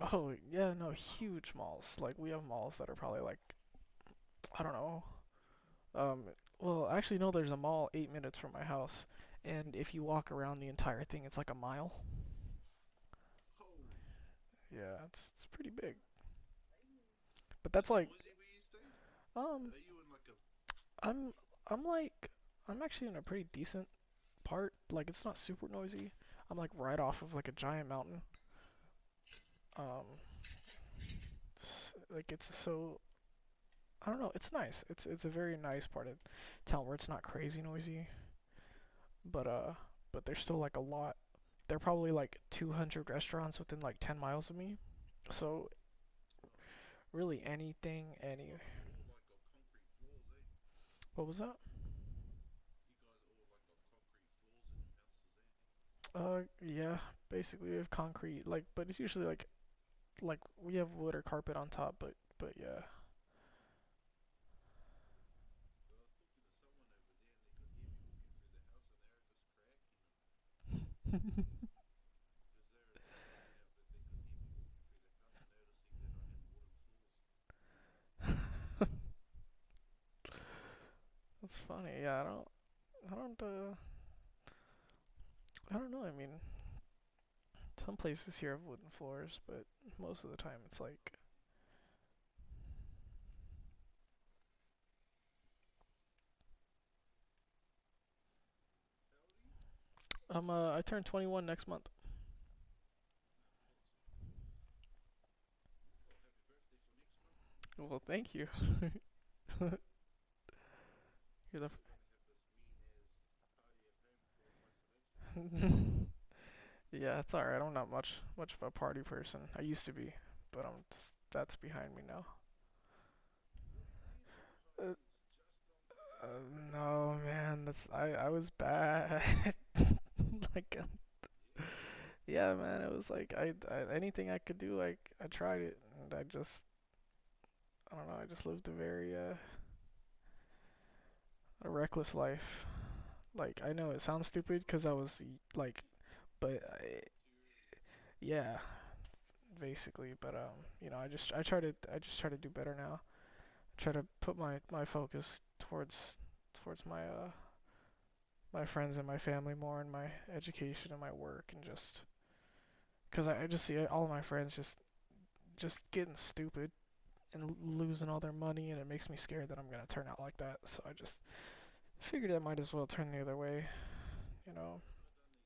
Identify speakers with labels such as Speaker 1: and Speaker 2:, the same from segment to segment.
Speaker 1: Oh, yeah, no, huge malls. Like, we have malls that are probably like, I don't know. Um, well, actually, no, there's a mall 8 minutes from my house, and if you walk around the entire thing, it's like a mile.
Speaker 2: Oh,
Speaker 1: Yeah, it's pretty big. But
Speaker 2: is
Speaker 1: that's
Speaker 2: it
Speaker 1: like,
Speaker 2: noisy where you stay?
Speaker 1: um,
Speaker 2: Are you in like a?
Speaker 1: I'm, I'm like, I'm actually in a pretty decent part. Like, it's not super noisy. I'm like right off of like a giant mountain. Um, like it's so, I don't know, it's nice. It's a very nice part of town where it's not crazy noisy, but but there's still like a lot. There are probably like 200 restaurants within like 10 miles of me. So
Speaker 2: Oh,
Speaker 1: really anything,
Speaker 2: it's
Speaker 1: any.
Speaker 2: like you all like got concrete floors, eh?
Speaker 1: What was that?
Speaker 2: You guys all like got concrete floors in your houses, eh?
Speaker 1: Yeah, basically we have concrete, like, but it's usually like we have wood or carpet on top, but yeah.
Speaker 2: But I was talking to someone over there, and they could hear me walking through the house, and they were just cracking them because they were pointing out that they could hear me walking through the house, noticing that I had wooden floors.
Speaker 1: That's funny. Yeah, I don't, I don't know. I mean, some places here have wooden floors, but most of the time it's like,
Speaker 2: How old are you?
Speaker 1: I turn 21 next month.
Speaker 2: Ah, awesome. Well, happy birthday for next month.
Speaker 1: Well, thank you. You're the.
Speaker 2: So we're gonna have this mean as party at home for isolation.
Speaker 1: Yeah, it's alright. I'm not much of a party person. I used to be, but that's behind me now.
Speaker 2: What do you mean it's behind
Speaker 1: Uh,
Speaker 2: you? It's just on time.
Speaker 1: no, man, that's I was bad. like,
Speaker 2: Yeah.
Speaker 1: yeah, man, it was like I anything I could do, like I tried it, and I don't know, I just lived a very a reckless life. Like I know it sounds stupid because I was like, but yeah, basically. But I just try to do better now. Try to put my focus towards my friends and my family more, and my education and my work, and just because I just see all of my friends just getting stupid and losing all their money, and it makes me scared that I'm gonna turn out like that. So I just figured I might as well turn the other way, you know.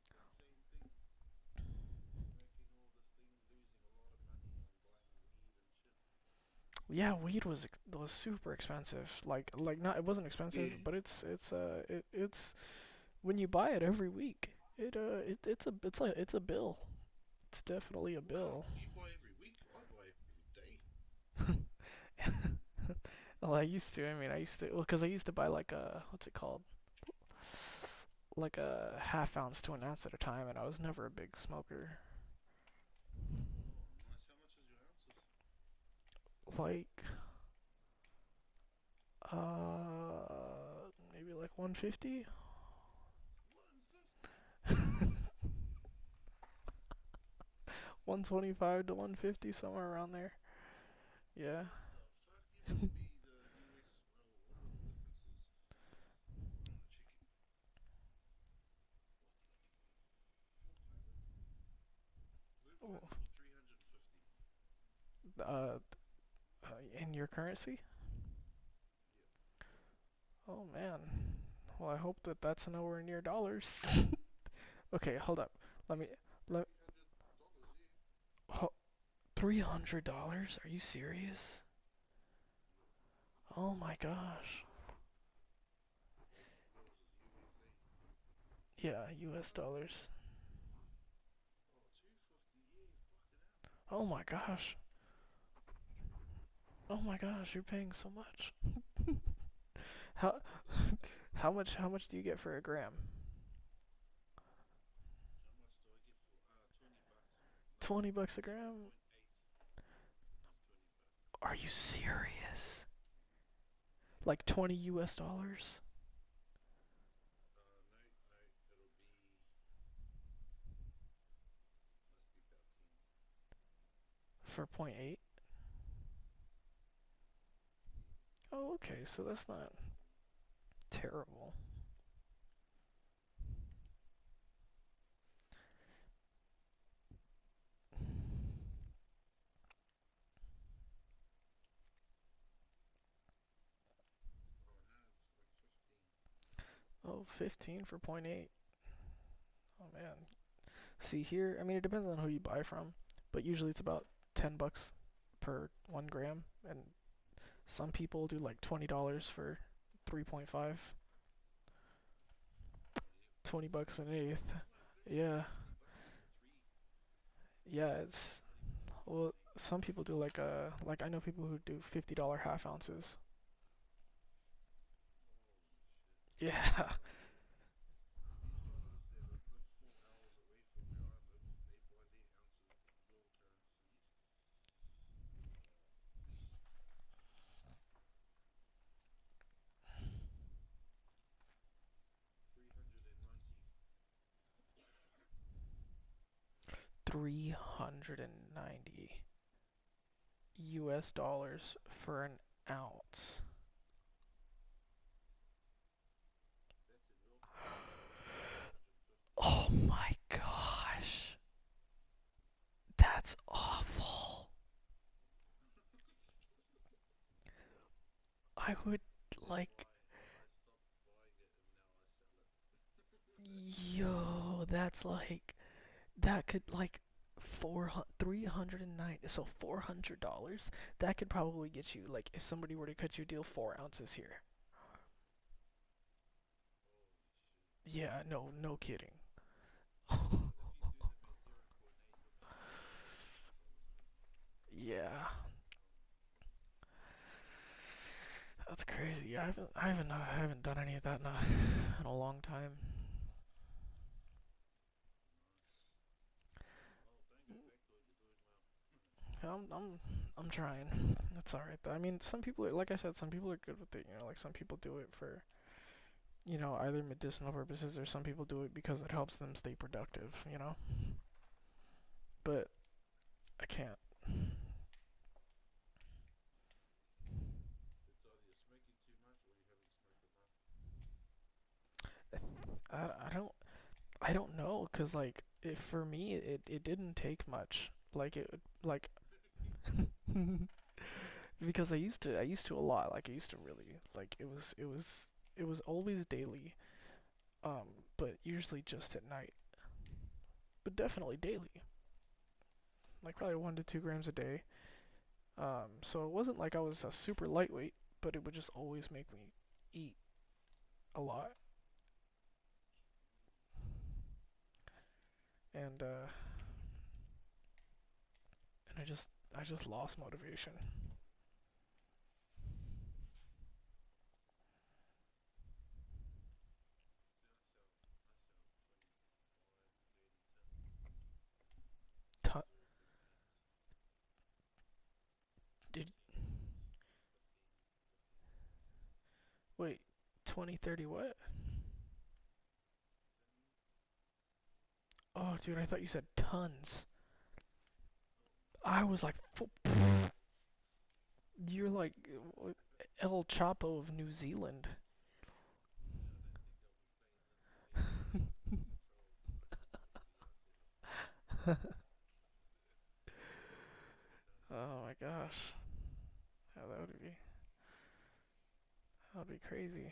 Speaker 2: Yeah, I done the exact same thing. Smoking all this thing, losing a lot of money on buying weed and shit.
Speaker 1: Yeah, weed was super expensive. Like not it wasn't expensive,
Speaker 2: Yeah.
Speaker 1: but it's when you buy it every week, it's a bill. It's definitely a
Speaker 2: Wow,
Speaker 1: bill.
Speaker 2: you buy every week? I buy every day.
Speaker 1: Well, I used to. I mean, I used to. Well, because I used to buy like a what's it called? Like a half ounce to an ounce at a time, and I was never a big smoker.
Speaker 2: Oh, nice. How much is your ounces?
Speaker 1: Like maybe like 150.
Speaker 2: 150.
Speaker 1: 125 to 150, somewhere around there. Yeah.
Speaker 2: What the fuck? You must be the US. Well, what are the differences? I want to check it. What the fuck? 4,000? We're
Speaker 1: Oh,
Speaker 2: buying them for 350.
Speaker 1: uh, in your currency?
Speaker 2: Yeah.
Speaker 1: Oh man. Well, I hope that that's nowhere near dollars. Okay, hold up. Let me let
Speaker 2: $300, yeah.
Speaker 1: $300? Are you serious?
Speaker 2: Yeah.
Speaker 1: Oh my gosh.
Speaker 2: Yours is USA.
Speaker 1: Yeah, US dollars.
Speaker 2: Oh, 250, yeah, fucking hell.
Speaker 1: Oh my gosh. Oh my gosh, you're paying so much. How how much do you get for a gram?
Speaker 2: How much do I get for 20 bucks? No,
Speaker 1: 20 bucks a gram?
Speaker 2: 0.8 is 20 bucks.
Speaker 1: Are you serious? Like 20 US dollars?
Speaker 2: No, no, it'll be, must be about 10.
Speaker 1: for point 0.8. Oh, okay, so that's not terrible. Oh, 15 for point 0.8. Oh man. See here, I mean it depends on who you buy from, but usually it's about 10 bucks per 1 gram, and some people do like $20 for 3.5, 20 bucks an eighth. Yeah, yeah, it's well, some people do like I know people who do $50 half ounces. Yeah,
Speaker 2: These fellas, they live 4 hours away from where I live. They buy their ounces in your currency. Uh, 390.
Speaker 1: 390 US dollars for an ounce.
Speaker 2: That's in your currency, so that's about 350.
Speaker 1: Oh my gosh. That's awful. I would like,
Speaker 2: I stopped buying it and now I sell it.
Speaker 1: yo, that's like, that could like 390, so $400. That could probably get you, like, if somebody were to cut you a deal 4 ounces here.
Speaker 2: Holy shit.
Speaker 1: Yeah, no, no kidding.
Speaker 2: But if you do them at zero point 0.8, you're making like $150
Speaker 1: Yeah,
Speaker 2: a ton.
Speaker 1: that's crazy. Yeah, I haven't done any of that in a long time.
Speaker 2: Nice. Well, don't go back to it. You're doing well.
Speaker 1: I'm trying. That's all right though. I mean, some people are, like I said, some people are good with it. You know, like some people do it for, either medicinal purposes, or some people do it because it helps them stay productive. But I can't.
Speaker 2: It's either you're smoking too much or you haven't smoked enough.
Speaker 1: I don't know, cause like if for me it didn't take much. Like it like because I used to a lot. Like I used to really like it was always daily. But usually just at night. But definitely daily. Like probably 1 to 2 grams a day. So it wasn't like I was a super lightweight, but it would just always make me eat a lot, and I just lost motivation.
Speaker 2: See, I sell 25, 30 tins.
Speaker 1: T-
Speaker 2: It's all beans.
Speaker 1: did
Speaker 2: 10 beans, 15 rice.
Speaker 1: wait 20, 30 what?
Speaker 2: Tins?
Speaker 1: Oh, dude, I thought you said tons.
Speaker 2: Oh,
Speaker 1: I was like, you're like El Chapo of New Zealand.
Speaker 2: yeah, I don't think I'll be paying this game under control for Yasser.
Speaker 1: Oh my gosh, yeah, that would be crazy.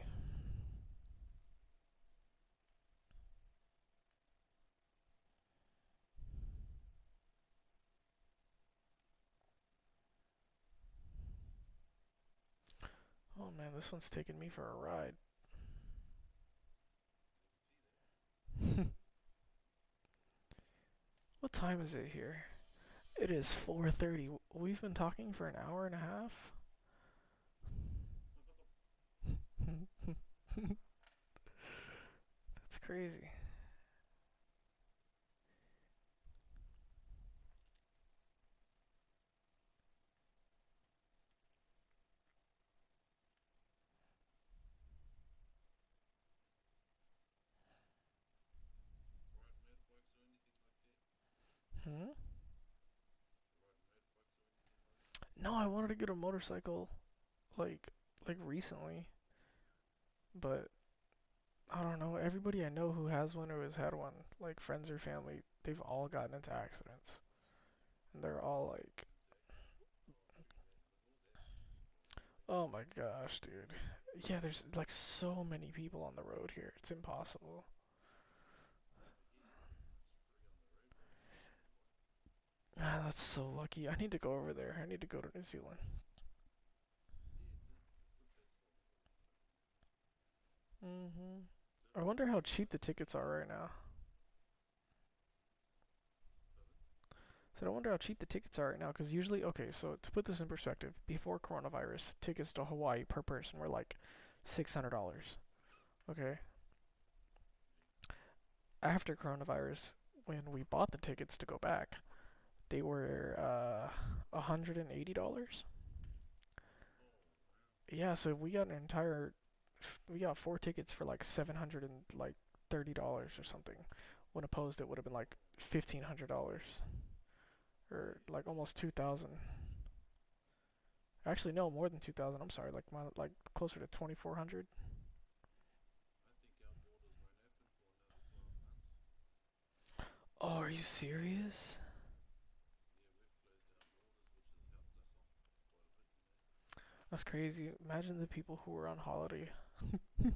Speaker 1: Oh man, this one's taking me for a ride.
Speaker 2: I can see that.
Speaker 1: What time is it here? It is 4:30. We've been talking for an hour and a half. That's crazy.
Speaker 2: Ride motorbikes or anything like that?
Speaker 1: Hmm?
Speaker 2: Ride motorbikes
Speaker 1: No, I wanted to get a motorcycle like recently, but I don't know. Everybody I know who has one or has had one, like friends or family, they've all gotten into accidents, and they're all like,
Speaker 2: Oh, true, man. With all that
Speaker 1: "Oh my gosh, dude." Yeah, there's like so many people on the road here. It's impossible.
Speaker 2: over here, you're pretty much free on the roadways most of the time.
Speaker 1: Ah, that's so lucky. I need to go over there. I need to go to New Zealand.
Speaker 2: Yeah, it's a good place for holiday travel, man.
Speaker 1: I
Speaker 2: Don't
Speaker 1: wonder
Speaker 2: don't
Speaker 1: how
Speaker 2: worry
Speaker 1: cheap the
Speaker 2: about it.
Speaker 1: tickets are right now.
Speaker 2: Pardon?
Speaker 1: So I wonder how cheap the tickets are right now, because usually, okay, so to put this in perspective, before coronavirus, tickets to Hawaii per person were like $600. Okay,
Speaker 2: Yeah.
Speaker 1: after coronavirus, when we bought the tickets to go back, they were $180.
Speaker 2: Oh wow.
Speaker 1: Yeah, so we got four tickets for like $730 or something. When opposed, it would have been like
Speaker 2: Oh
Speaker 1: $1,500 or
Speaker 2: yeah,
Speaker 1: like
Speaker 2: for
Speaker 1: almost
Speaker 2: sure.
Speaker 1: 2,000. Actually, no, more than 2,000. I'm sorry, like closer to 2,400.
Speaker 2: I think our borders won't open for another 12 months.
Speaker 1: Oh, are you serious?
Speaker 2: Yeah, we've closed our borders, which has helped us off quite a bit, you know.
Speaker 1: That's crazy. Imagine the people who were on holiday.
Speaker 2: They're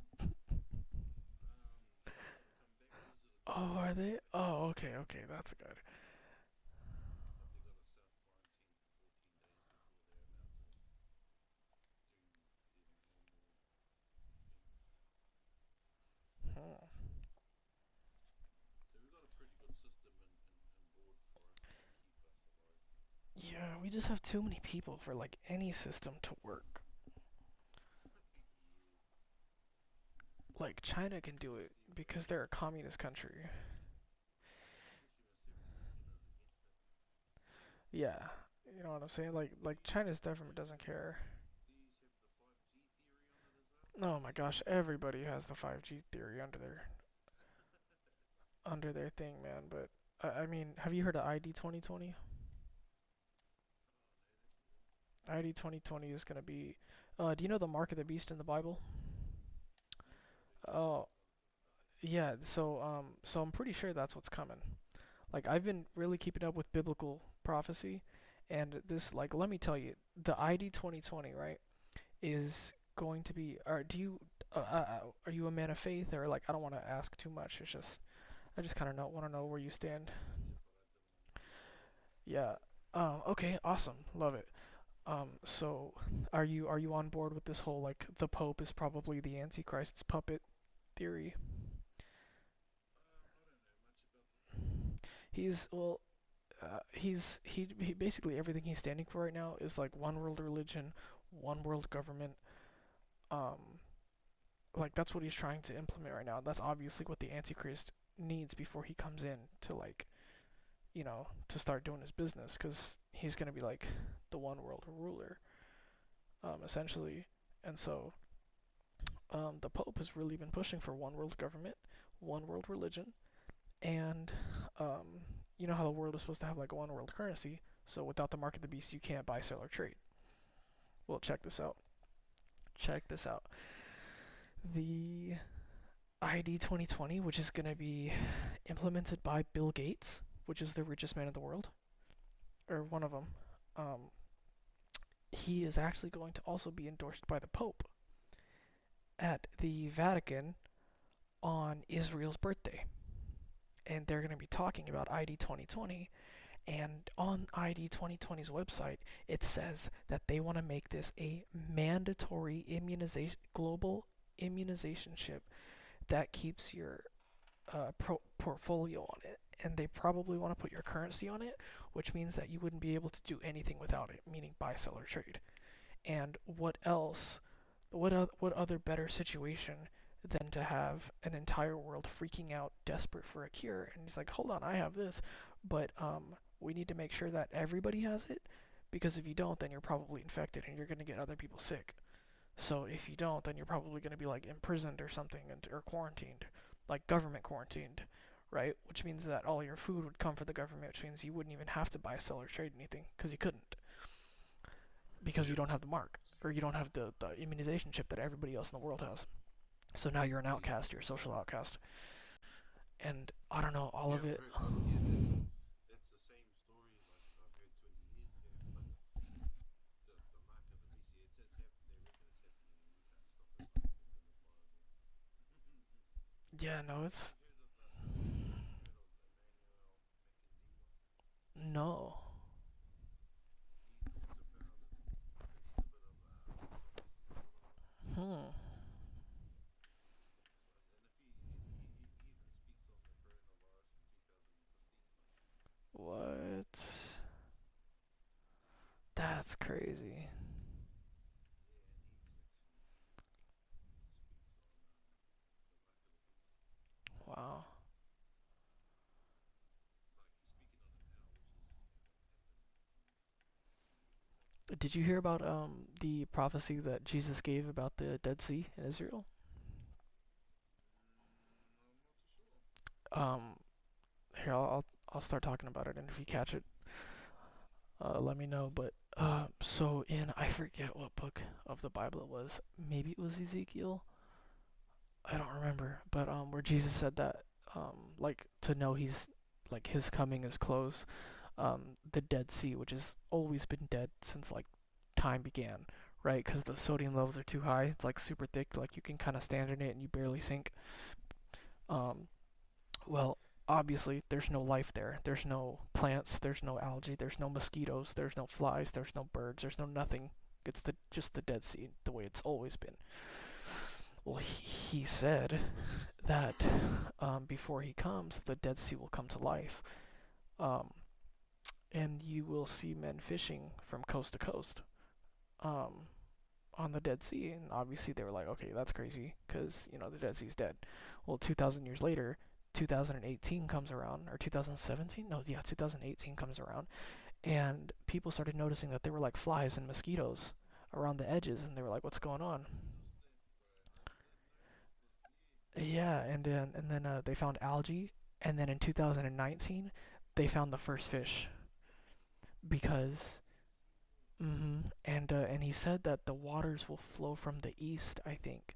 Speaker 2: able to come back visit and do
Speaker 1: Oh,
Speaker 2: their
Speaker 1: are
Speaker 2: thing,
Speaker 1: they? Oh, okay, okay, that's good.
Speaker 2: but they got to self quarantine for 14 days before they're allowed to do their normal thing.
Speaker 1: Hmm.
Speaker 2: So we've got a pretty good system and board for to keep us alive.
Speaker 1: Yeah, we just have too many people for like any system to work.
Speaker 2: Yeah,
Speaker 1: Like China can do it
Speaker 2: especially
Speaker 1: because they're a communist
Speaker 2: especially
Speaker 1: country.
Speaker 2: when 70% is against it.
Speaker 1: Yeah, you know what I'm saying? Like China's government doesn't care.
Speaker 2: Do you have the 5G theory on it as well?
Speaker 1: Oh my gosh, everybody has the 5G theory under their thing, man. But I mean, have you heard of ID 2020?
Speaker 2: Oh no, that's new.
Speaker 1: ID 2020 is gonna be. Do you know the mark of the beast in the Bible?
Speaker 2: Yes, I do. My
Speaker 1: Oh,
Speaker 2: grandfather talked about it.
Speaker 1: yeah. So I'm pretty sure that's what's coming. Like I've been really keeping up with biblical prophecy, and this, like, let me tell you, the ID 2020, right, is going to be. Or do you? Are you a man of faith, or like I don't want to ask too much. It's just I just kind of know want to know where you
Speaker 2: I'm
Speaker 1: stand.
Speaker 2: not familiar, but I don't mind.
Speaker 1: Yeah. Okay. Awesome. Love it. So are you on board with this whole like the Pope is probably the Antichrist's puppet theory?
Speaker 2: I don't know much about the Pope.
Speaker 1: He's well, he basically everything he's standing for right now is like one world religion, one world government. Um, like that's what he's trying to implement right now. That's obviously what the Antichrist needs before he comes in to like to start doing his business because he's gonna be like the one world ruler, essentially. And so the Pope has really been pushing for one world government, one world religion, and um, you know how the world is supposed to have like one world currency. So without the mark of the beast, you can't buy, sell, or trade. Well, check this out. Check this out. The ID 2020, which is going to be implemented by Bill Gates, which is the richest man in the world, or one of them. Um, he is actually going to also be endorsed by the Pope at the Vatican on Israel's birthday. And they're going to be talking about ID 2020. And on ID 2020's website, it says that they want to make this a mandatory immunization, global immunization chip that keeps your portfolio on it. And they probably want to put your currency on it, which means that you wouldn't be able to do anything without it, meaning buy, sell, or trade. And what else? What other better situation than to have an entire world freaking out, desperate for a cure? And he's like, hold on, I have this, but we need to make sure that everybody has it, because if you don't, then you're probably infected and you're gonna get other people sick. So if you don't, then you're probably gonna be like imprisoned or something, or quarantined, like government quarantined, right? Which means that all your food would come from the government, which means you wouldn't even have to buy, sell, or trade anything because you couldn't. because you don't have the mark or you don't have the immunization chip that everybody else in the world has. So now you're an
Speaker 2: Yeah,
Speaker 1: outcast, you're a social outcast. And I don't know, all
Speaker 2: yeah.
Speaker 1: of
Speaker 2: I've
Speaker 1: it.
Speaker 2: heard. Yeah, that's the same story like I've heard 20 years ago. But the mark of the beast, yeah, they reckon it's happening, and you can't stop it. Like it's in the Bible.
Speaker 1: Yeah, no,
Speaker 2: Have
Speaker 1: it's
Speaker 2: you heard of Have you heard of Emmanuel Mackendiwa?
Speaker 1: no.
Speaker 2: He talks about it, but he's a bit of a prophecy sort of.
Speaker 1: Hmm.
Speaker 2: Prophesies, and if he even speaks on the coronavirus in 2015, like
Speaker 1: What?
Speaker 2: yeah,
Speaker 1: That's crazy.
Speaker 2: yeah, and he's actually speaks on the mark of the beast.
Speaker 1: Wow.
Speaker 2: Like he's speaking on it now, which is going to happen in years to come.
Speaker 1: Did you hear about the prophecy that Jesus gave about the Dead Sea in Israel?
Speaker 2: I'm not too sure.
Speaker 1: Um, here I'll start talking about it, and if you catch it, let me know. But so in I forget what book of the Bible it was. Maybe it was Ezekiel. I don't remember. But where Jesus said that like to know he's like his coming is close. The Dead Sea, which has always been dead since like time began, right? Because the sodium levels are too high. It's like super thick. Like you can kind of stand in it and you barely sink.
Speaker 2: Yeah,
Speaker 1: Um, well, obviously there's no life there. There's no plants. There's no algae. There's no mosquitoes. There's no flies. There's no birds. There's no nothing. It's just the Dead Sea, the way it's always been. Well, he said that before he comes, the Dead Sea will come to life, um, and you will see men fishing from coast to coast. Um, on the Dead Sea, and obviously they were like, okay, that's crazy because the Dead Sea's dead. Well, 2,000 years later, 2018 comes around, or 2017? No, yeah, 2018 comes around, and people started noticing that there were like flies and mosquitoes around the edges, and they were like, what's going
Speaker 2: I
Speaker 1: on?
Speaker 2: noticed that, bro. I did notice this. Yeah,
Speaker 1: Yeah, and then they found algae, and then in 2019 they found the first fish because.
Speaker 2: that's insane.
Speaker 1: And he said that the waters will flow from the east, I think,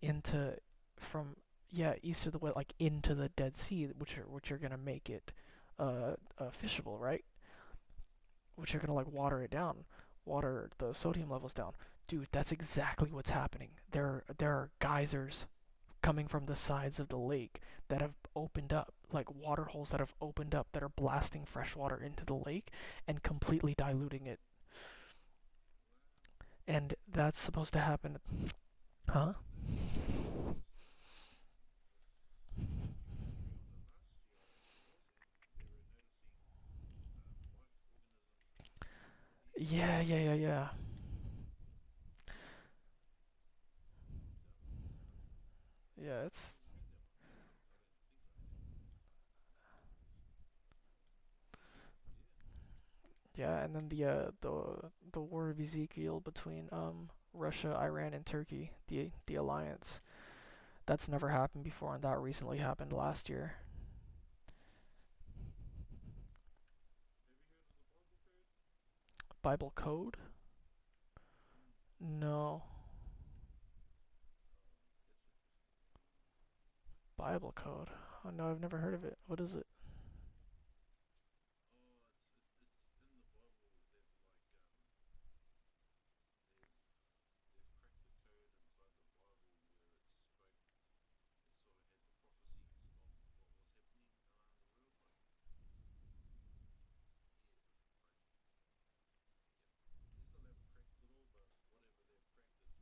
Speaker 1: into from yeah east of the west, like into the Dead Sea, which are gonna make it fishable, right? Which are gonna like water it down, water the sodium levels down. Dude, that's exactly what's happening. There are geysers coming from the sides of the lake that have opened up, like water holes that have opened up that are blasting fresh water into the lake and completely diluting it.
Speaker 2: Wow.
Speaker 1: And that's supposed to happen,
Speaker 2: But
Speaker 1: huh?
Speaker 2: they noticed this during the last year I was at. They were noticing life organisms in the
Speaker 1: Yeah, yeah, yeah,
Speaker 2: sea.
Speaker 1: yeah.
Speaker 2: Tell me.
Speaker 1: Yeah, it's
Speaker 2: What do you mean that one? I don't think I have. Yeah.
Speaker 1: yeah, and then the war of Ezekiel between Russia, Iran, and Turkey, the alliance. That's never happened before, and that recently happened last year.
Speaker 2: Have you heard of the Bible code?
Speaker 1: Bible code?
Speaker 2: Mm.
Speaker 1: No.
Speaker 2: That's interesting.
Speaker 1: Bible code. Oh no, I've never heard of it. What is it?
Speaker 2: Oh, it's in the Bible. They've like they've cracked the code inside the Bible where it spoke. It sort of had the prophecies on what was happening around the world. Like yeah, like yep. They still haven't cracked it all, but whatever they've cracked, it's already happened.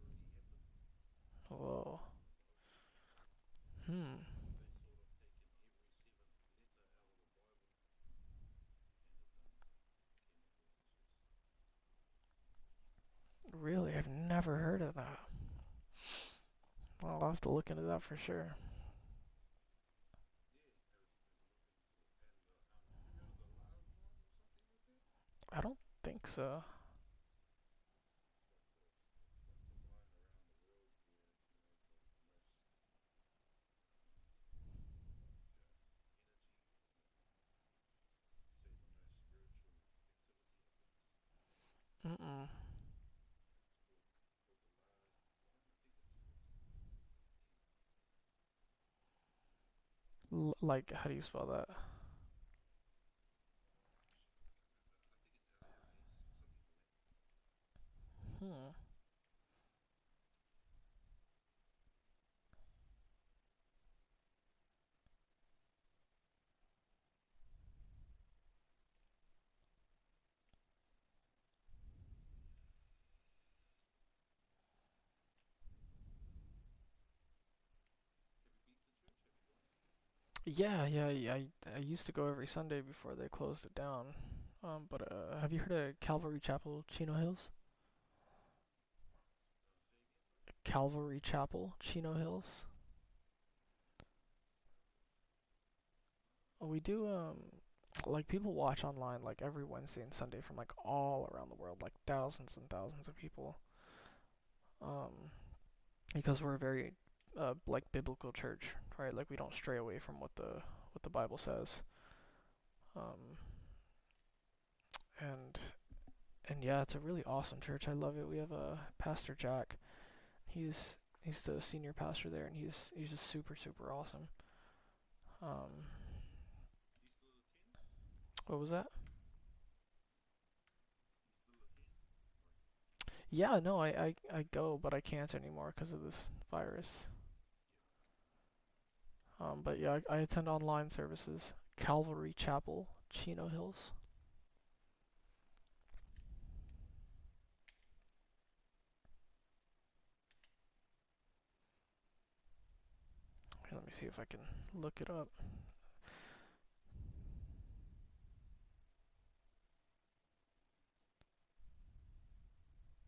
Speaker 1: Whoa.
Speaker 2: In the Bible.
Speaker 1: Hmm.
Speaker 2: They sort of taken every seventh letter out of the Bible and have done chemicals, all sorts of stuff to it.
Speaker 1: Really, I've never heard of that. Well, I'll have to look into that for sure.
Speaker 2: Yeah, I would definitely look into it. And have you heard of the Lars line or something like that?
Speaker 1: I don't think so.
Speaker 2: It's like the line around the world where the most like energy or say the most spiritual activity happens.
Speaker 1: Mm-mm. Like, how do you spell that? Hmm. Yeah, yeah, yeah. I used to go every Sunday before they closed it down. But have you heard of Calvary Chapel, Chino Hills? Calvary Chapel, Chino Hills. We do like people watch online like every Wednesday and Sunday from like all around the world, like thousands and thousands of people. Um, because we're a very like biblical church, right? Like we don't stray away from what the Bible says. Um, and and yeah, it's a really awesome church. I love it. We have a Pastor Jack. He's the senior pastor there, and he's just super awesome. Um,
Speaker 2: He's still attend?
Speaker 1: what was that?
Speaker 2: He's still attend? Like,
Speaker 1: Yeah, no, I go, but I can't anymore because of this virus. But yeah, I attend online services. Calvary Chapel, Chino Hills. Here, let me see if I can look it up.
Speaker 2: Chino Hills. It's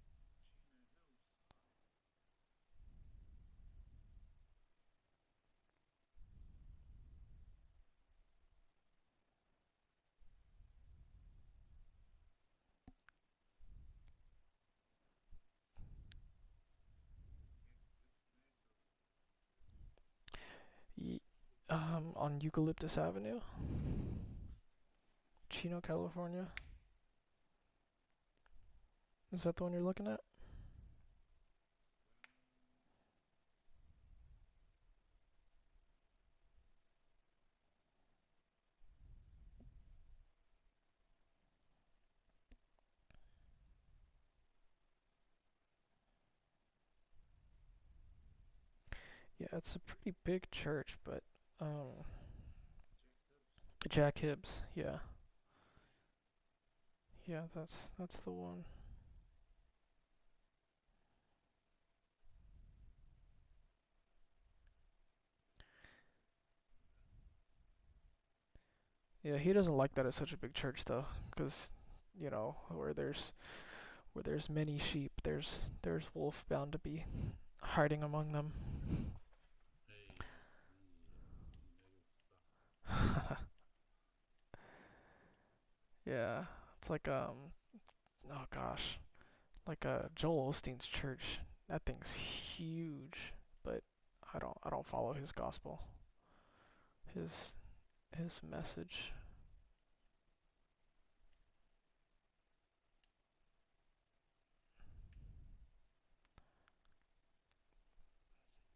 Speaker 2: massive church.
Speaker 1: Ye on Eucalyptus Avenue, Chino, California. Is that the one you're looking at? Yeah, it's a pretty big church, but um,
Speaker 2: Jack Hibbs.
Speaker 1: Jack Hibbs. Yeah, yeah, that's the one. Yeah, he doesn't like that it's such a big church though, because you know where there's many sheep, there's wolf bound to be hiding among them.
Speaker 2: Hey, you negative stuff.
Speaker 1: Yeah, it's like oh gosh, like Joel Osteen's church. That thing's huge, but I don't follow his gospel, his his message.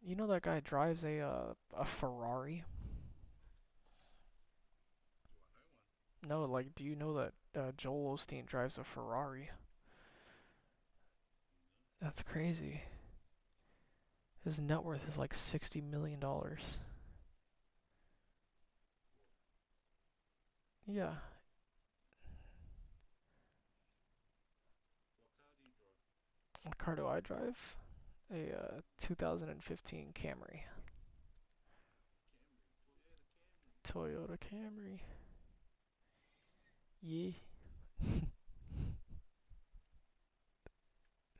Speaker 1: You know that guy drives a Ferrari?
Speaker 2: Do I know one?
Speaker 1: No, like do you know that Joel Osteen drives a Ferrari?
Speaker 2: No.
Speaker 1: That's crazy. His net worth is like $60 million. Yeah.
Speaker 2: What car do you drive?
Speaker 1: What car do I drive? A 2015 Camry.
Speaker 2: Camry. Toyota Camry.
Speaker 1: Toyota Camry. Yeah.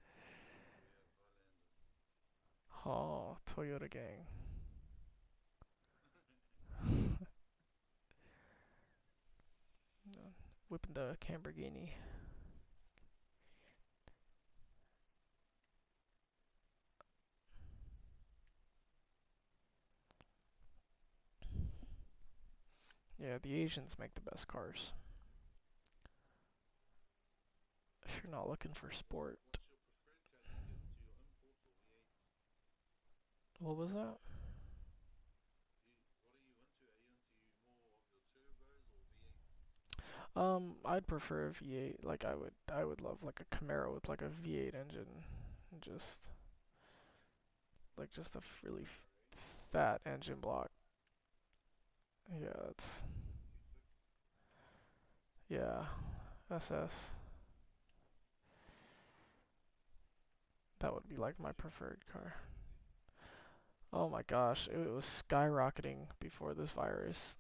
Speaker 2: Toyota Highlander.
Speaker 1: Oh, Toyota gang. Whipping the Lamborghini. Yeah, the Asians make the best cars. If you're not looking for sport.
Speaker 2: What's your preferred car? Do you get into your import or V8s?
Speaker 1: What was that?
Speaker 2: What are you into? Are you
Speaker 1: I'd prefer a V8. Like I would love like a Camaro with like a V8 engine, just just a really fat engine block. Yeah, it's yeah, SS. That would be like my
Speaker 2: What's your
Speaker 1: preferred
Speaker 2: preferred
Speaker 1: car.
Speaker 2: price point over there?
Speaker 1: Oh my gosh, it was skyrocketing before this virus.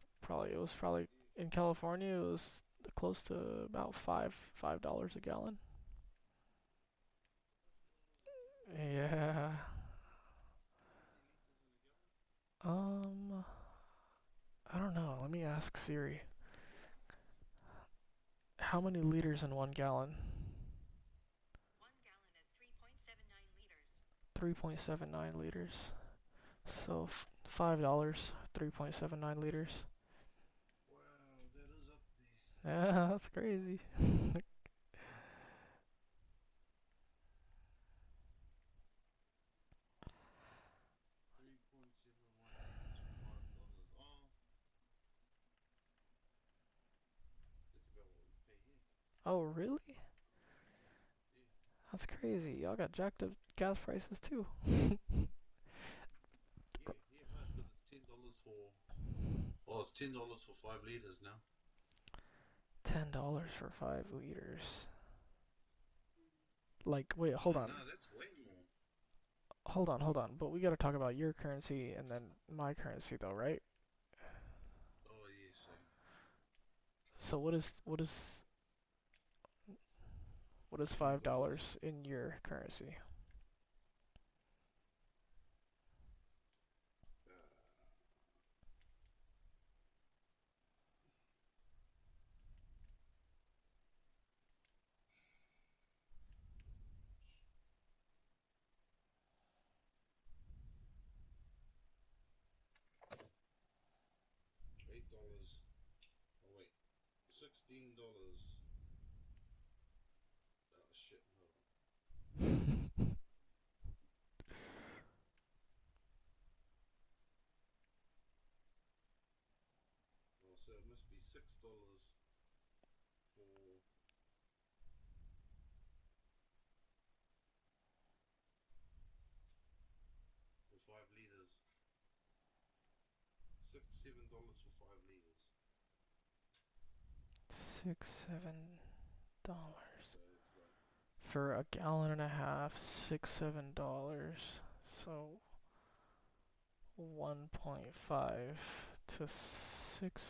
Speaker 1: It was probably
Speaker 2: Yeah,
Speaker 1: in California. It was close to about $5 a gallon.
Speaker 2: $5 a gallon.
Speaker 1: Yeah.
Speaker 2: How many liters in a gallon?
Speaker 1: Um, I don't know. Let me ask Siri. How many liters in 1 gallon? 3.79 liters. So $5, 3.79 liters.
Speaker 2: Wow, that is up there.
Speaker 1: Yeah, that's crazy.
Speaker 2: 3.71 liters for $5. Oh, that's about what we pay here.
Speaker 1: Oh, really?
Speaker 2: Yeah,
Speaker 1: That's crazy. Y'all got jacked up gas prices too.
Speaker 2: yeah, no, because it's $10 for. Oh, it's $10 for 5 liters now.
Speaker 1: $10 for 5 liters. Like, wait,
Speaker 2: Oh no, that's way more.
Speaker 1: hold on. But we gotta talk about your currency and then my currency, though, right?
Speaker 2: Oh yeah, so
Speaker 1: So what is
Speaker 2: $10.
Speaker 1: $5 in your currency?
Speaker 2: Uh, $8. Oh wait, $16. Oh shit, hold on. Oh, so it must be $6 for 5 liters. $7 for 5 liters.
Speaker 1: $6, $7
Speaker 2: So it's like
Speaker 1: for a gallon and a half. $6, $7. So 1.5 to 6.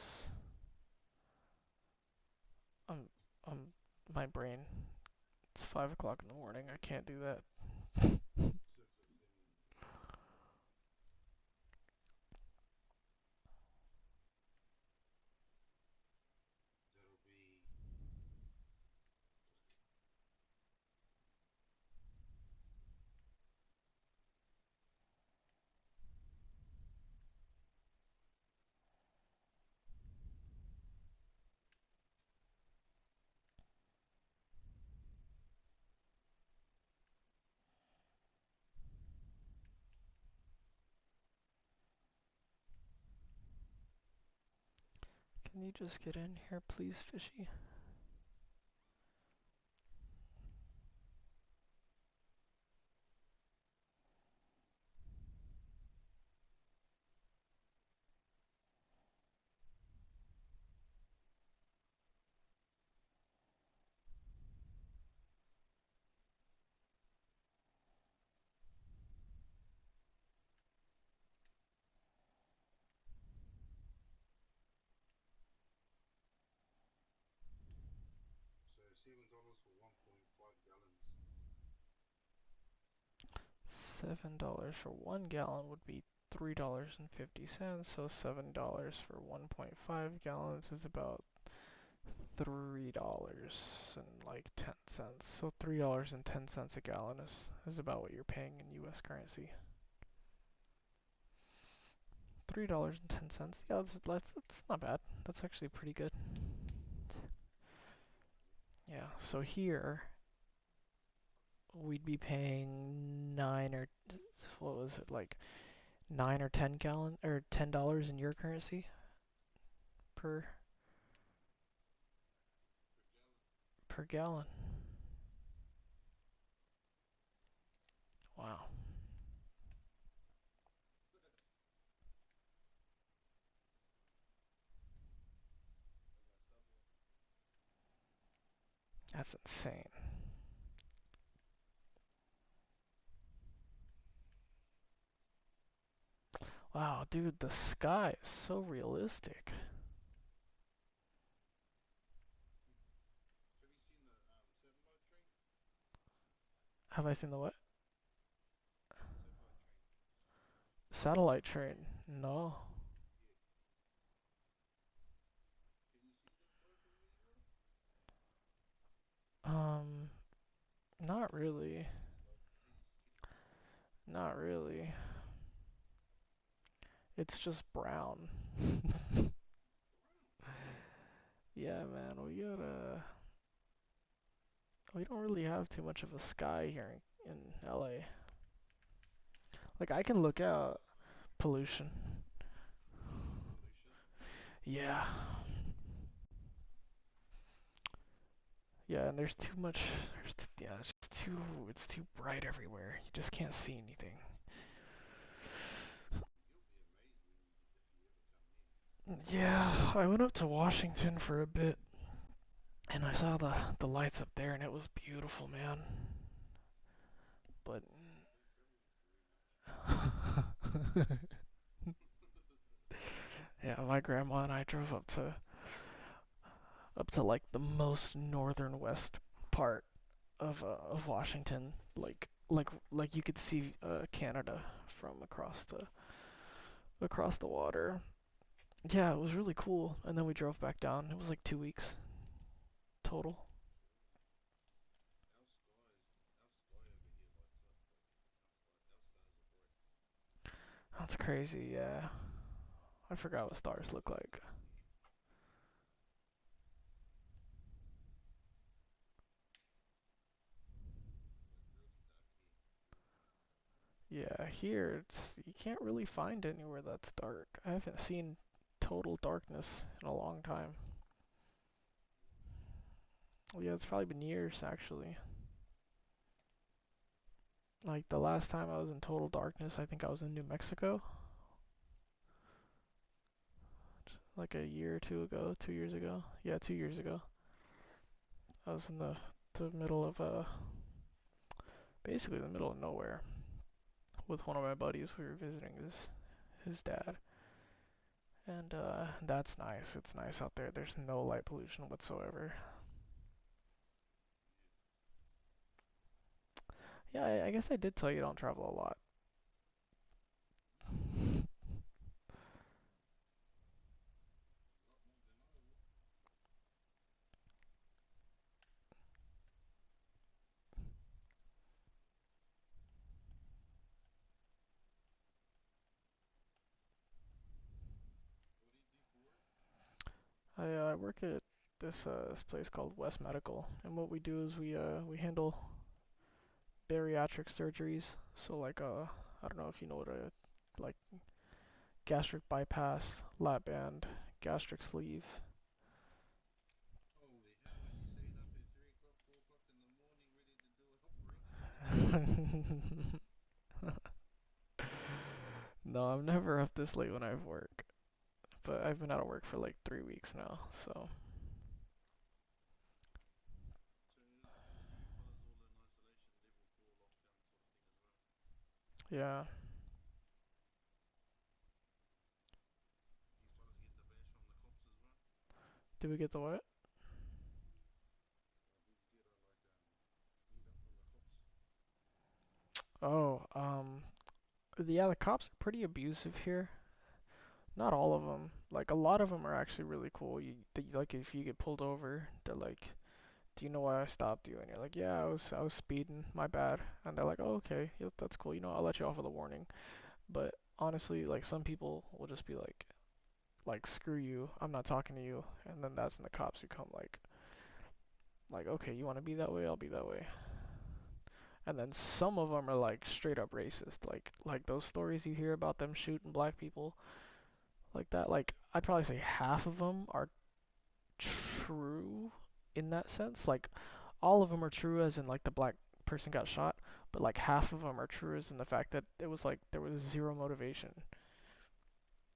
Speaker 1: Um, um, my brain. It's 5 o'clock in the morning. I can't do that.
Speaker 2: 6 or 7. That'll be
Speaker 1: Can you just get in here, please, fishy?
Speaker 2: so $7 for 1.5 gallons.
Speaker 1: $7 for 1 gallon would be $3.50. So $7 for 1.5 gallons is about $3.10. So $3.10 a gallon is about what you're paying in U.S. currency. $3.10. Yeah, that's not bad. That's actually pretty good.
Speaker 2: Yeah, it's not bad.
Speaker 1: Yeah. So here we'd be paying nine or what was it like 9 or 10 gallon or $10 in your currency per per gallon. Wow. That's insane. Wow, dude, the sky is so realistic.
Speaker 2: Have you seen the 7 boat train?
Speaker 1: Have I seen the what?
Speaker 2: The 7 boat train. The
Speaker 1: Satellite
Speaker 2: sky.
Speaker 1: train? No.
Speaker 2: Yeah. Can you see the sky from where you are?
Speaker 1: Um, not really.
Speaker 2: Like, can you see the stars?
Speaker 1: Not really. It's just brown.
Speaker 2: Around.
Speaker 1: Yeah, man, we don't really have too much of a sky here in LA. Like I can look out pollution.
Speaker 2: Pollution.
Speaker 1: Yeah. Yeah, and there's too much yeah, it's too bright everywhere. You just can't see anything.
Speaker 2: You'll be amazed when you if you ever come near.
Speaker 1: Yeah, I went up to Washington for a bit and I saw the lights up there and it was beautiful, man. But
Speaker 2: You don't travel very much.
Speaker 1: yeah, my grandma and I drove up to like the most northern west part of Washington, like you could see Canada from across the water. Yeah, it was really cool. And then we drove back down. It was like 2 weeks total.
Speaker 2: Our sky over here lights up. Like our stars are bright.
Speaker 1: That's crazy. Yeah, I forgot what
Speaker 2: Our
Speaker 1: stars look
Speaker 2: stars are
Speaker 1: like.
Speaker 2: bright here. Like really dark here.
Speaker 1: Yeah, here it's you can't really find anywhere that's dark. I haven't seen total darkness in a long time. Well, yeah, it's probably been years actually. Like the last time I was in total darkness, I think I was in New Mexico, like a year or two ago, 2 years ago. Yeah, 2 years ago. I was in the middle of basically the middle of nowhere with one of my buddies. We were visiting his dad, and that's nice. It's nice out there. There's no light pollution whatsoever. Yeah, I guess I did tell you don't travel a lot.
Speaker 2: A lot more than I would. What do you do for work?
Speaker 1: I work at this place called West Medical, and what we do is we handle bariatric surgeries. So like I don't know if you know what a like gastric bypass, lap band, gastric sleeve.
Speaker 2: Holy hell, are you staying up at 3 o'clock, 4 o'clock in the morning ready to do operations?
Speaker 1: No, I'm never up this late when I work, but I've been out of work for like 3 weeks now. So
Speaker 2: So is you fellas all in isolation, level 4 lockdown sort of thing as well?
Speaker 1: yeah,
Speaker 2: You fellas get the bash from the cops as well?
Speaker 1: did we get the what?
Speaker 2: Did you get a meet up from the cops?
Speaker 1: Oh, yeah, the cops are pretty abusive here. Not all of them. Like a lot of them are actually really cool. Like if you get pulled over, they're like, "Do you know why I stopped you?" And you're like, "Yeah, I was speeding. My bad." And they're like, "Oh, okay, yep, that's cool. I'll let you off with a warning." But honestly, like some people will just be like screw you. I'm not talking to you. And then that's when the cops become like, "Okay, you want to be that way? I'll be that way." And then some of them are like straight up racist. Like those stories you hear about them shooting black people like that. Like I'd probably say half of them are true, in that sense. Like all of them are true, as in like the black person got shot, but like half of them are true, as in the fact that it was like there was zero motivation.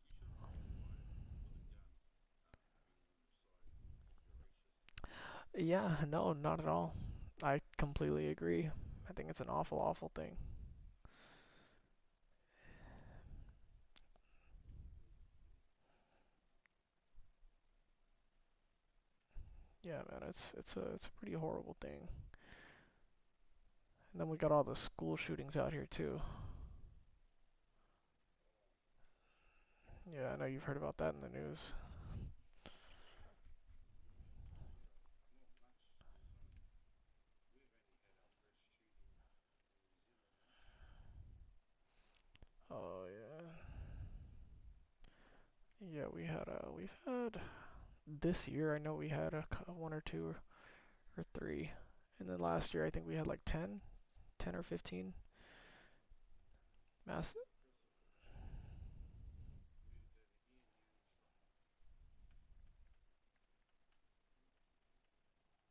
Speaker 2: You shouldn't open fire with a gun having on your side if you're racist.
Speaker 1: Yeah, no, not at all. I completely agree. I think it's an awful, awful thing. Yeah, man, it's a pretty horrible thing. And then we got all the school shootings out here too. Yeah, I know you've heard about that in the news.
Speaker 2: Yeah, not much because we've only had our first shooting in New Zealand recently.
Speaker 1: Oh yeah. Yeah, we've had this year. I know we had one or two or three, and then last year I think we had like 10 or 15 mass.
Speaker 2: Pretty impressive because moved over here and you only shot one. Muslims,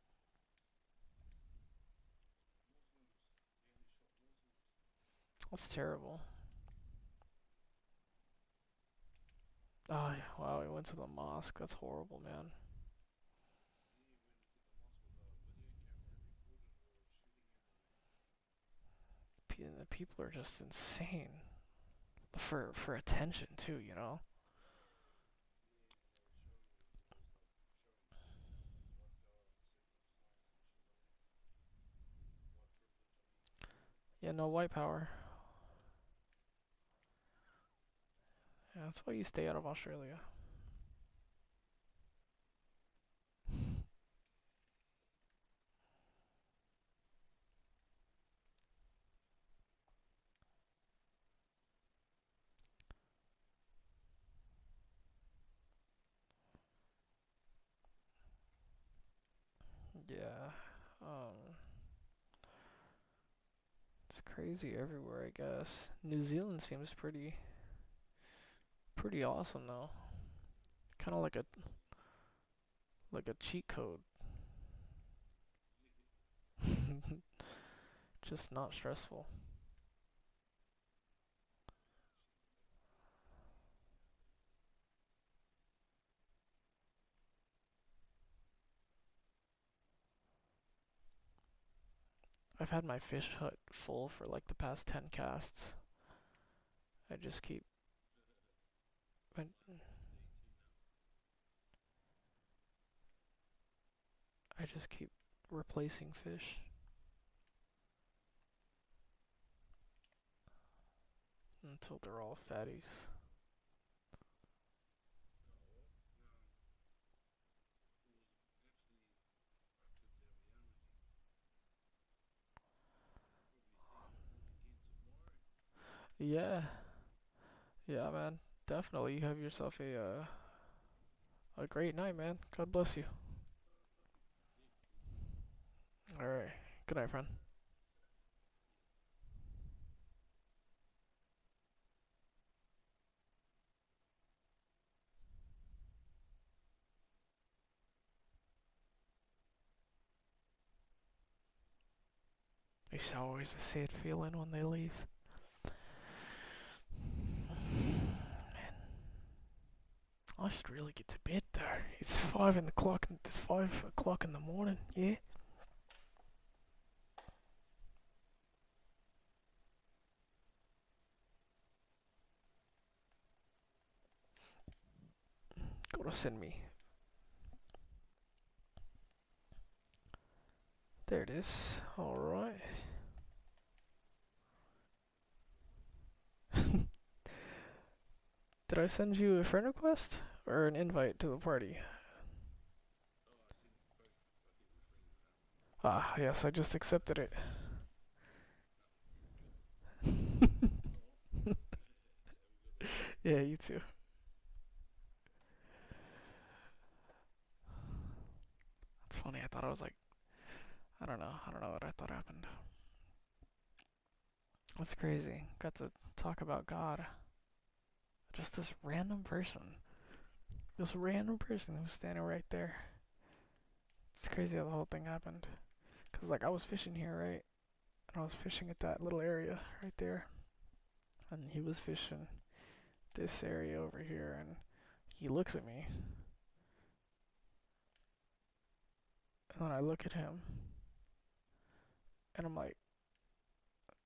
Speaker 2: you only shot Muslims.
Speaker 1: That's terrible. Oh yeah, wow, we went to the mosque. That's horrible, man.
Speaker 2: Yeah, you went into the mosque with a video camera and recorded it all shooting everyone.
Speaker 1: The people are just insane for attention too. You know.
Speaker 2: Yeah, they were showing it was like showing white power and secular science and shit like that. White privilege, I mean.
Speaker 1: Yeah, no white power. Yeah, that's why you stay out of Australia. Yeah. Um, it's crazy everywhere, I guess. New Zealand seems pretty awesome though. Kind of like a cheat code. Just not stressful.
Speaker 2: She's amazing.
Speaker 1: I've had my fish hut full for like the past 10 casts. I just keep I,
Speaker 2: I'm on day two now.
Speaker 1: I just keep replacing fish until they're all fatties.
Speaker 2: Oh, what? No, it was actually, I could be honest with you. I'll probably see you again tomorrow.
Speaker 1: Yeah, yeah, man. Definitely. You have yourself a great night, man. God bless you.
Speaker 2: Thank you. Yeah, you too.
Speaker 1: All right. Good night, friend.
Speaker 2: Yeah.
Speaker 1: It's always a sad feeling when they leave. I should really get to bed though. It's 5 o'clock. It's 5 o'clock in the morning. Yeah. Gotta send me. There it is. All right. Did I send you a friend request or an invite to the party?
Speaker 2: Oh, I sent both. I think we're friends now.
Speaker 1: Ah, yes, I just accepted it.
Speaker 2: Oh, very good. Oh, well. Have a good one.
Speaker 1: Yeah, you too. It's funny. I thought I was like, I don't know what I thought happened. That's crazy. Got to talk about God. Just this random person. This random person who's standing right there. It's it's crazy how the whole thing happened. Cause like I was fishing here, right? And I was fishing at that little area right there, and he was fishing this area over here, and he looks at me, and then I look at him, and I'm like,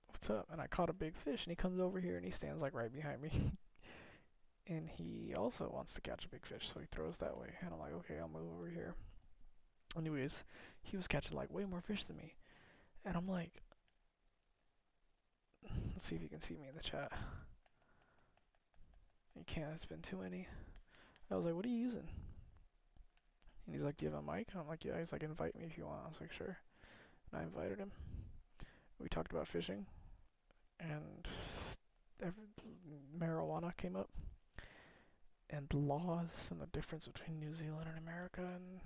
Speaker 1: "What's up?" And I caught a big fish, and he comes over here, and he stands like right behind me, and he also wants to catch a big fish, so he throws that way, and I'm like, "Okay, I'll move over here." Anyways, he was catching like way more fish than me, and I'm like, let's see if you can see me in the chat. You can't. It's been too many. I was like, "What are you using?" And he's like, "Do you have a mic?" I'm like, "Yeah." He's like, "Invite me if you want." I was like, "Sure." And I invited him. We talked about fishing, and marijuana came up, and the laws and the difference between New Zealand and America, and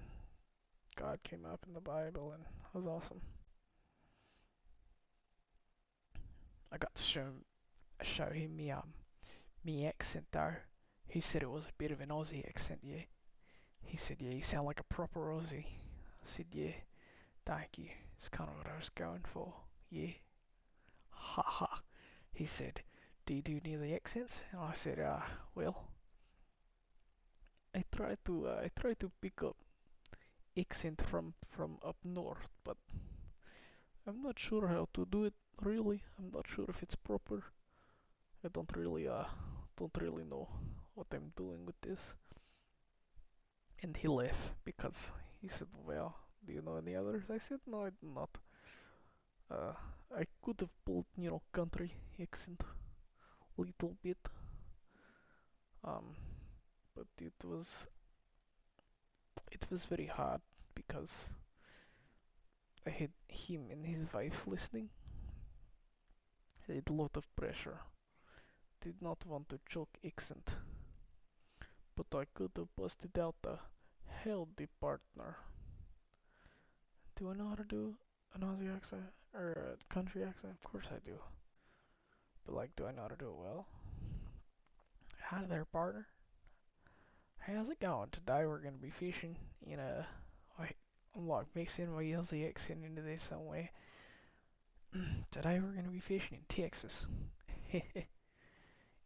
Speaker 1: God came up in the Bible, and it was awesome. I got to show him me accent though. He said it was a bit of an Aussie accent, yeah. He said, "Yeah, you sound like a proper Aussie." I said, "Yeah, thank you. It's kind of what I was going for. Yeah." Ha ha. He said, "Do you do any of the accents?" And I said, well, I try to pick up accent from up north, but I'm not sure how to do it really. I'm not sure if it's proper. I don't really know what I'm doing with this." And he left because he said, "Well, do you know any others?" I said, "No, I do not. Uh, I could have pulled, country accent little bit, um, but it was very hard because I had him and his wife listening. I had a lot of pressure. Did not want to choke accent, but I could have busted out a healthy partner. Do I know how to do an Aussie accent or a country accent? Of course I do. But like, do I know how to do it well? Hi there, partner. How's it going? Today we're gonna be fishing in a. Wait, I'm like mixing my Aussie accent into this somewhere. Today we're gonna be fishing in Texas.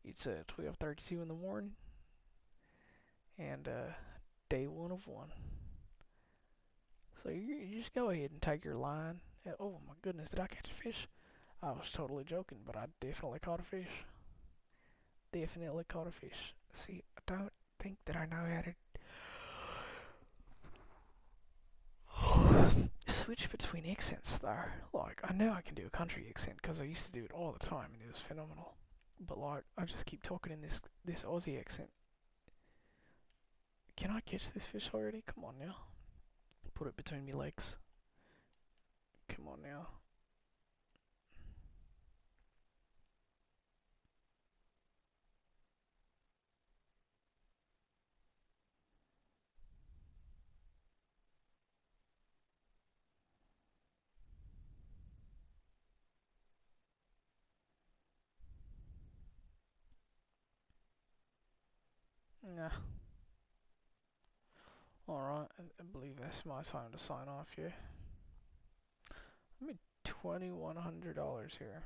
Speaker 1: It's 12:32 in the morning, and day one of one. So you just go ahead and take your line. And, oh my goodness, did I catch a fish? I was totally joking, but I definitely caught a fish. Definitely caught a fish. See, I don't think that I know how to switch between accents though. Like, I know I can do a country accent because I used to do it all the time and it was phenomenal. But like, I just keep talking in this Aussie accent. Can I catch this fish already? Come on now. Put it between me legs. Come on now. Nah. Alright, I believe that's my time to sign off here. I made $2,100 here.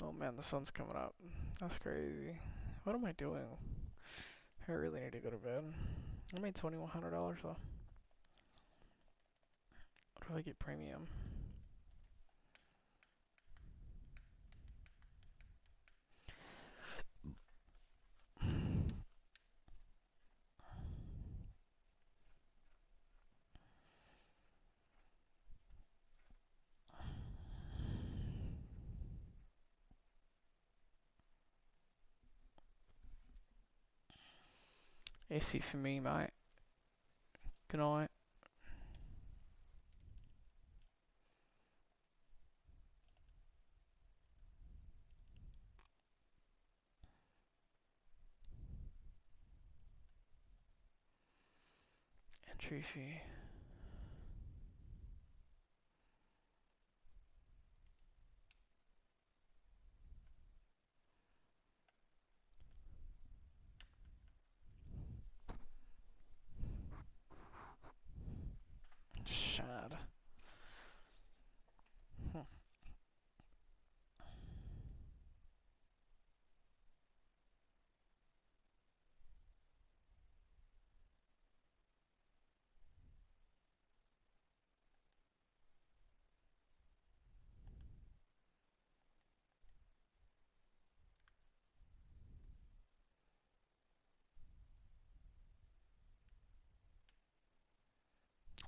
Speaker 1: Oh man, the sun's coming up. That's crazy. What am I doing? I really need to go to bed. I made $2,100 though. What do I get premium? AC for me, mate. Good night. Entry fee.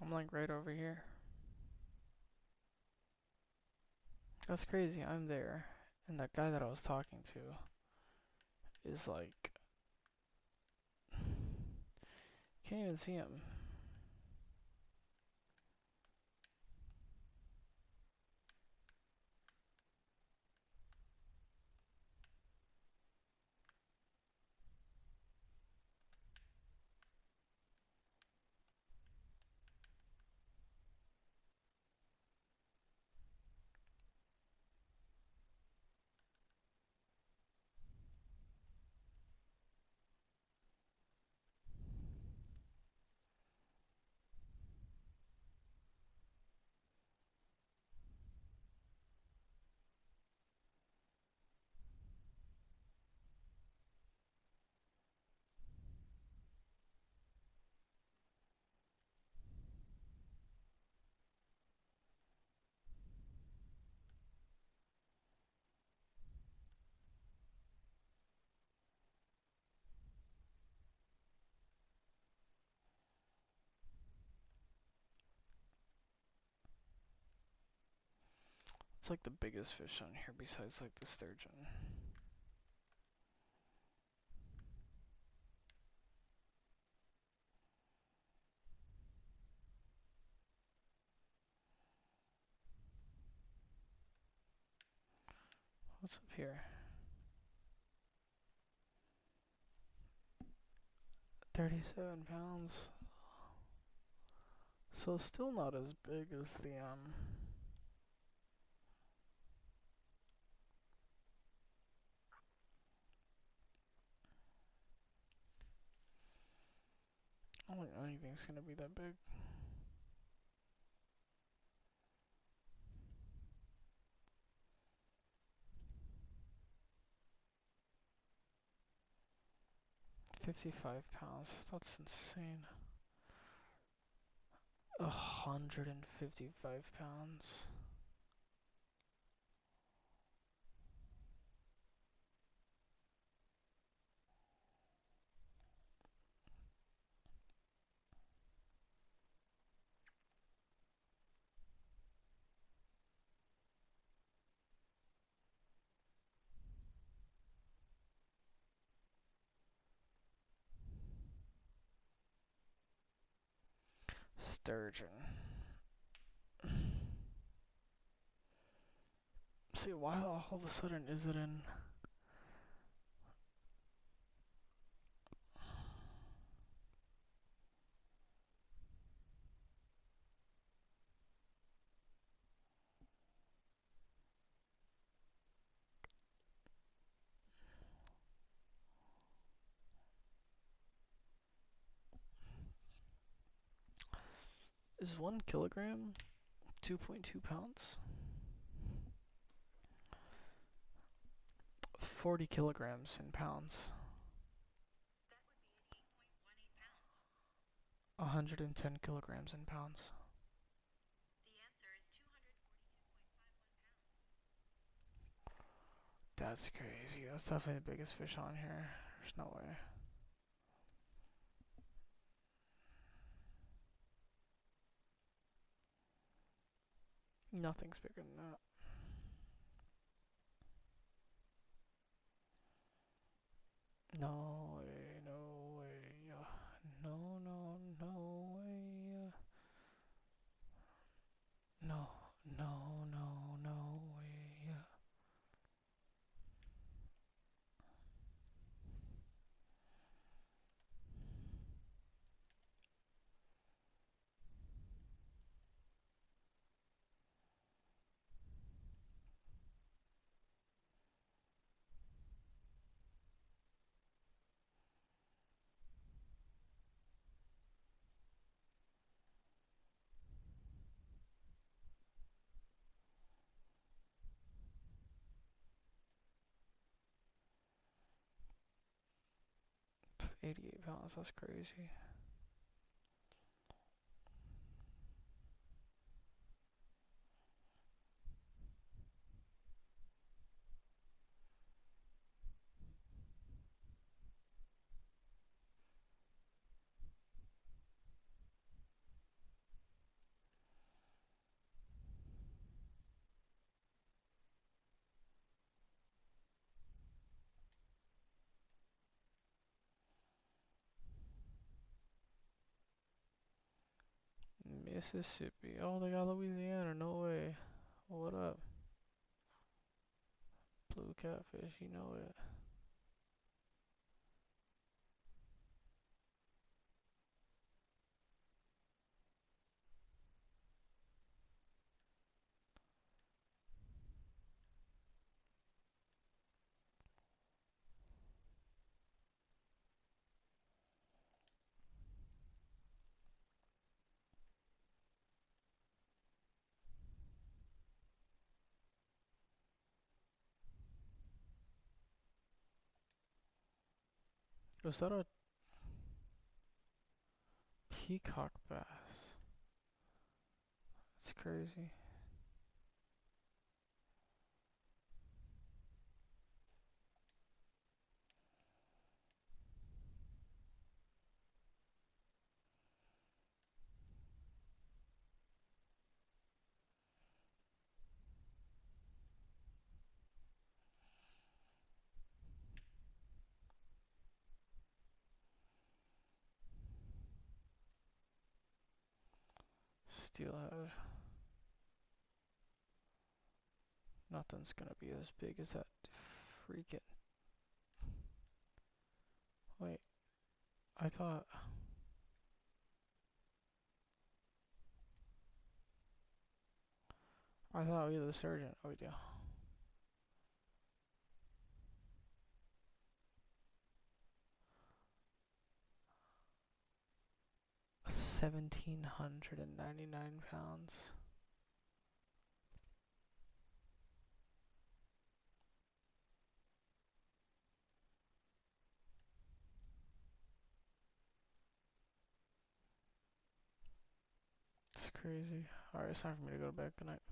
Speaker 1: I'm like right over here. That's crazy. I'm there, and that guy that I was talking to is like, can't even see him. It's like the biggest fish on here besides like the sturgeon. What's up here? 37 pounds. So still not as big as the I don't think anything's gonna be that big. £55. That's insane. 155 pounds. Sturgeon. See, why all of a sudden is it in? Is 1 kilogram 2.2 pounds? 40 kilograms in pounds. 110 kilograms in pounds. That's crazy. That's definitely the biggest fish on here. There's no way. Nothing's bigger than that. No way, no way. No, no, no way. No, no, no, no way. 88 pounds, that's crazy. Mississippi. Oh, they got Louisiana. No way. What up? Blue catfish. You know it. Was that a peacock bass? That's crazy. Steelhead. Nothing's gonna be as big as that freaking. Wait, I thought. I thought we were the surgeon. Oh, we do. 1,799 pounds. It's crazy. Alright, it's time for me to go to bed. Good night.